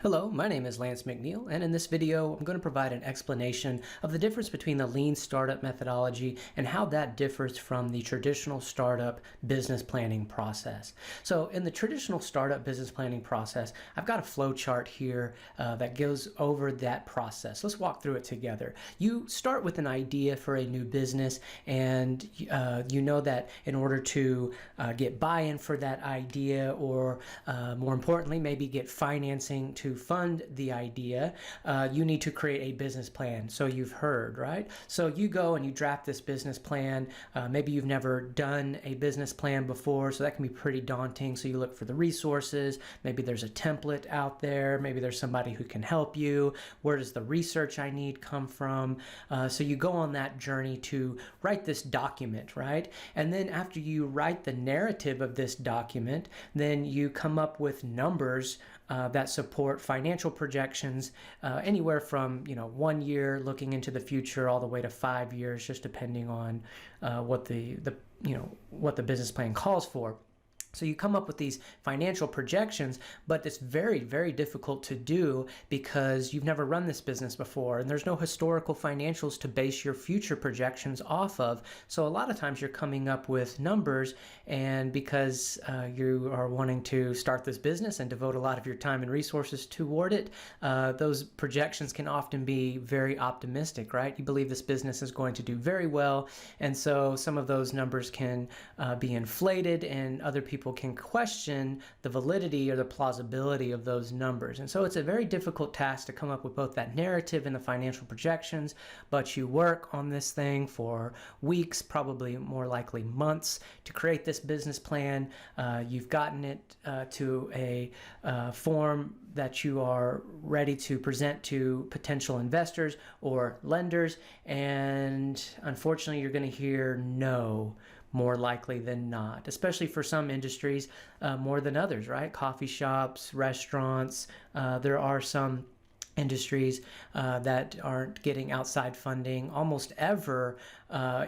Hello, my name is Lance McNeil, and in this video, I'm going to provide an explanation of the difference between the lean startup methodology and how that differs from the traditional startup business planning process. So in the traditional startup business planning process, I've got a flow chart here that goes over that process. Let's walk through it together. You start with an idea for a new business, and you know that in order to get buy-in for that idea, or more importantly, maybe get financing to fund the idea, you need to create a business plan. So you've heard, right? So you go and you draft this business plan. Maybe you've never done a business plan before, so that can be pretty daunting. So you look for the resources. Maybe there's a template out there. Maybe there's somebody who can help you. Where does the research I need come from? So you go on that journey to write this document, right? And then after you write the narrative of this document, then you come up with numbers that support financial projections anywhere from 1 year looking into the future all the way to 5 years, just depending on what the business plan calls for. So you come up with these financial projections, but it's very, very difficult to do because you've never run this business before and there's no historical financials to base your future projections off of. So a lot of times you're coming up with numbers, and because you are wanting to start this business and devote a lot of your time and resources toward it, those projections can often be very optimistic, right? You believe this business is going to do very well, and so some of those numbers can be inflated, and other people can question the validity or the plausibility of those numbers. And so it's a very difficult task to come up with both that narrative and the financial projections, but you work on this thing for weeks, probably more likely months, to create this business plan. You've gotten it to a form that you are ready to present to potential investors or lenders, and unfortunately you're going to hear no more likely than not, especially for some industries more than others, right? Coffee shops, restaurants, there are some industries that aren't getting outside funding almost ever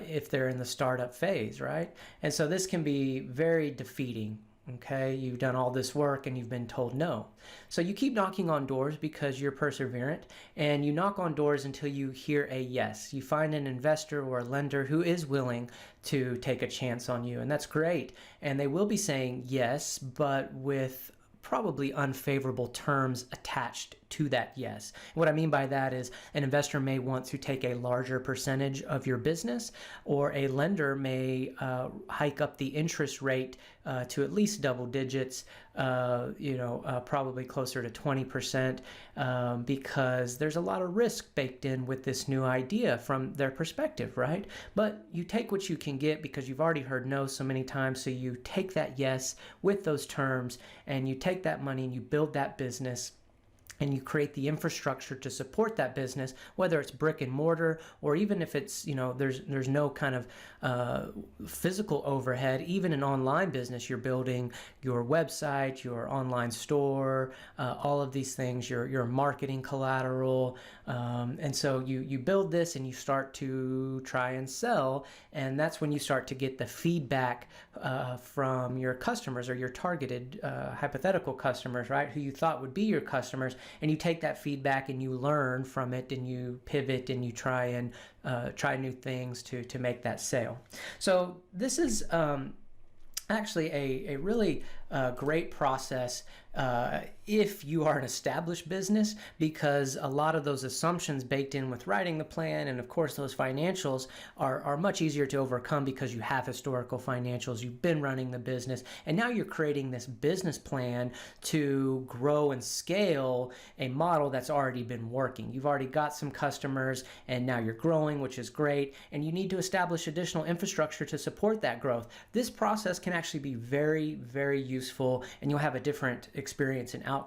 if they're in the startup phase, right? And so this can be very defeating. Okay, you've done all this work and you've been told no. So you keep knocking on doors because you're perseverant, and you knock on doors until you hear a yes. You find an investor or a lender who is willing to take a chance on you, and that's great. And they will be saying yes, but with probably unfavorable terms attached to that yes. What I mean by that is an investor may want to take a larger percentage of your business, or a lender may hike up the interest rate to at least double digits, probably closer to 20%, because there's a lot of risk baked in with this new idea from their perspective, right? But you take what you can get because you've already heard no so many times, so you take that yes with those terms, and you take that money and you build that business, and you create the infrastructure to support that business, whether it's brick and mortar, or even if it's, there's no kind of physical overhead. Even an online business, you're building your website, your online store, all of these things, your marketing collateral. And so you build this and you start to try and sell, and that's when you start to get the feedback from your customers, or your targeted hypothetical customers, right, who you thought would be your customers. And you take that feedback and you learn from it, and you pivot and you try and try new things to make that sale. So this is actually a really great process if you are an established business, because a lot of those assumptions baked in with writing the plan, and of course those financials are much easier to overcome because you have historical financials, you've been running the business, and now you're creating this business plan to grow and scale a model that's already been working. You've already got some customers, and now you're growing, which is great, and you need to establish additional infrastructure to support that growth. This process can actually be very, very useful, and you'll have a different experience and outcome.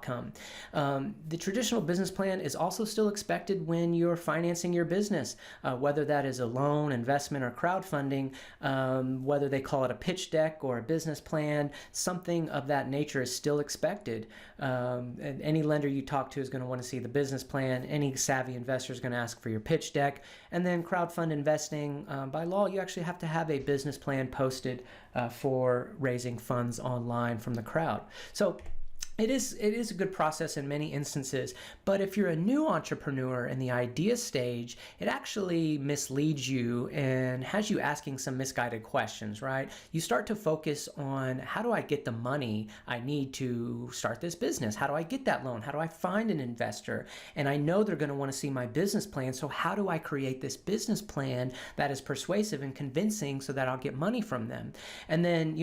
The traditional business plan is also still expected when you're financing your business, whether that is a loan, investment, or crowdfunding, whether they call it a pitch deck or a business plan, something of that nature is still expected. And any lender you talk to is going to want to see the business plan. Any savvy investor is going to ask for your pitch deck. And then crowdfund investing, by law, you actually have to have a business plan posted for raising funds online from the crowd. So It is a good process in many instances, but if you're a new entrepreneur in the idea stage, it actually misleads you and has you asking some misguided questions, right? You start to focus on, how do I get the money I need to start this business? How do I get that loan? How do I find an investor? And I know they're going to want to see my business plan, so how do I create this business plan that is persuasive and convincing so that I'll get money from them? And then,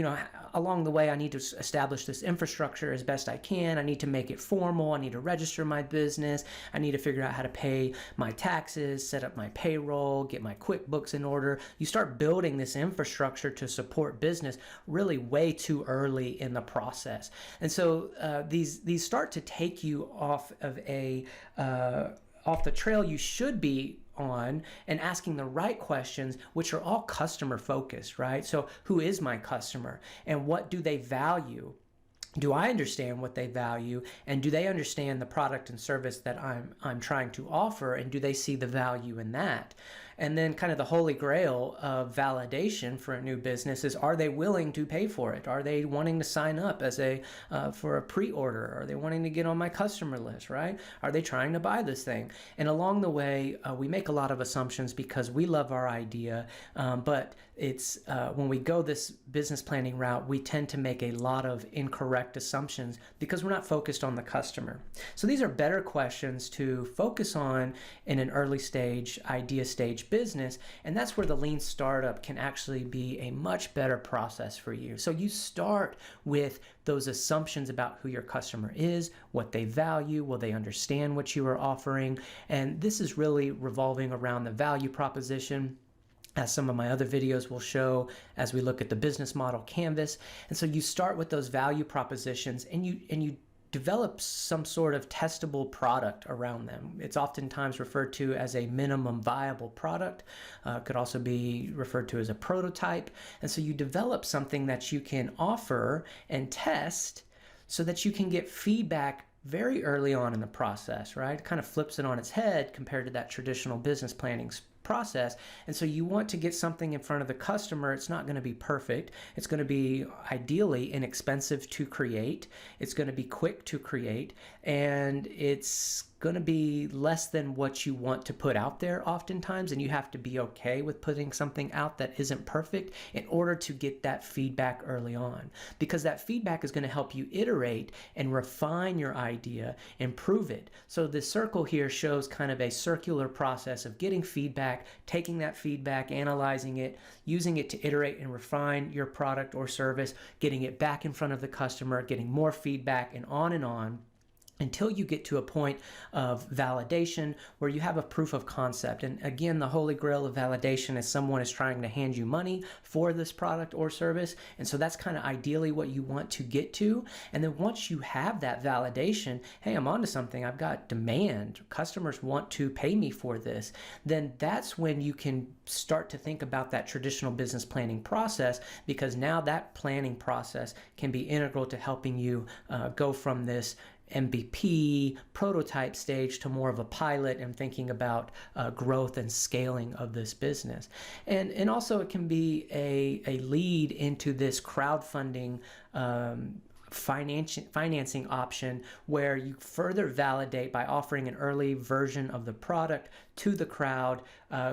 along the way, I need to establish this infrastructure as best I can. I need to make it formal. I need to register my business. I need to figure out how to pay my taxes, set up my payroll, get my QuickBooks in order. You start building this infrastructure to support business really way too early in the process. And so these start to take you off of off the trail you should be on, and asking the right questions, which are all customer focused, right? So who is my customer and what do they value? Do I understand what they value, and do they understand the product and service that I'm trying to offer, and do they see the value in that? And then kind of the holy grail of validation for a new business is, are they willing to pay for it? Are they wanting to sign up as for a pre-order? Are they wanting to get on my customer list, right? Are they trying to buy this thing? And along the way, we make a lot of assumptions because we love our idea, but it's when we go this business planning route, we tend to make a lot of incorrect assumptions because we're not focused on the customer. So these are better questions to focus on in an early stage, idea stage business, and that's where the lean startup can actually be a much better process for you. So you start with those assumptions about who your customer is, what they value, will they understand what you are offering, and this is really revolving around the value proposition, as some of my other videos will show as we look at the business model canvas. And so you start with those value propositions, and you develop some sort of testable product around them. It's oftentimes referred to as a minimum viable product. Could also be referred to as a prototype. And so you develop something that you can offer and test so that you can get feedback very early on in the process, right? It kind of flips it on its head compared to that traditional business planning process. And so you want to get something in front of the customer. It's not going to be perfect. It's going to be ideally inexpensive to create. It's going to be quick to create, and it's going to be less than what you want to put out there oftentimes, and you have to be okay with putting something out that isn't perfect in order to get that feedback early on, because that feedback is going to help you iterate and refine your idea, improve it. So the circle here shows kind of a circular process of getting feedback, taking that feedback, analyzing it, using it to iterate and refine your product or service, getting it back in front of the customer, getting more feedback, and on until you get to a point of validation where you have a proof of concept. And again, the holy grail of validation is someone is trying to hand you money for this product or service. And so that's kind of ideally what you want to get to. And then once you have that validation, hey, I'm onto something, I've got demand, customers want to pay me for this, then that's when you can start to think about that traditional business planning process, because now that planning process can be integral to helping you go from this MVP prototype stage to more of a pilot and thinking about growth and scaling of this business. And also it can be a lead into this crowdfunding financing option, where you further validate by offering an early version of the product to the crowd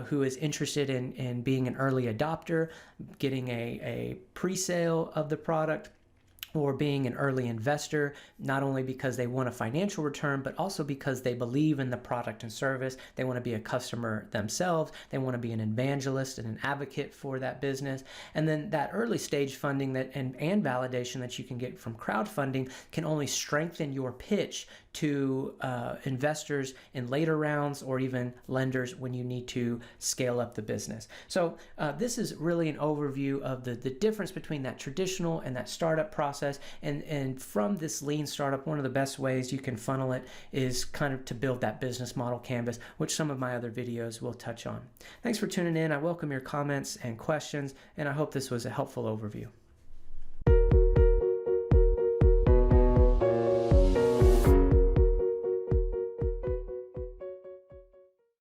who is interested in being an early adopter, getting a pre-sale of the product, or being an early investor, not only because they want a financial return, but also because they believe in the product and service. They want to be a customer themselves. They want to be an evangelist and an advocate for that business. And then that early stage funding and validation that you can get from crowdfunding can only strengthen your pitch to investors in later rounds, or even lenders when you need to scale up the business. So this is really an overview of the difference between that traditional and that startup process. And from this lean startup, one of the best ways you can funnel it is kind of to build that business model canvas, which some of my other videos will touch on. Thanks for tuning in. I welcome your comments and questions, and I hope this was a helpful overview.